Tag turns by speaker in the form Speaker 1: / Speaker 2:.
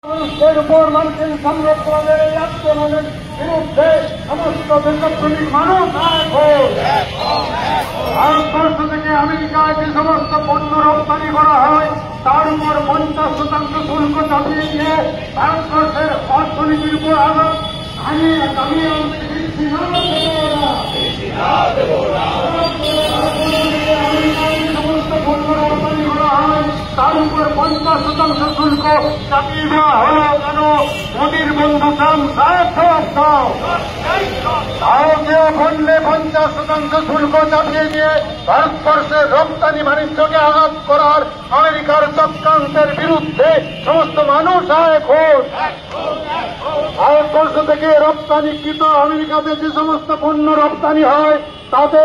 Speaker 1: মানুষের উপর মানুষের সংরক্ষণের এই আন্দোলনের বিরুদ্ধে সমস্ত দেশপ্রেমিক মানুষ ভারতবর্ষ থেকে আমেরিকায় যে সমস্ত পণ্য রপ্তানি করা হয় তার উপর 50% শুল্ক চাপিয়ে দিয়ে ভারতবর্ষের অর্থনীতির উপর আঘাত দামিয়ে সমস্ত পণ্য রপ্তানি করা হয় তার উপর 50% শুল্ক চাপিয়ে দেওয়া হলো কেন? মোদীর বন্ধু ট্রাম্প ভারতীয় পণ্যে 50% শুল্ক চাপিয়ে দিয়ে ভারতবর্ষের রপ্তানি বাণিজ্যকে আঘাত করার আমেরিকার চক্রান্তের বিরুদ্ধে সমস্ত মানুষ এখন ভারতবর্ষ থেকে রপ্তানিকৃত আমেরিকাতে যে সমস্ত পণ্য রপ্তানি হয় তাতে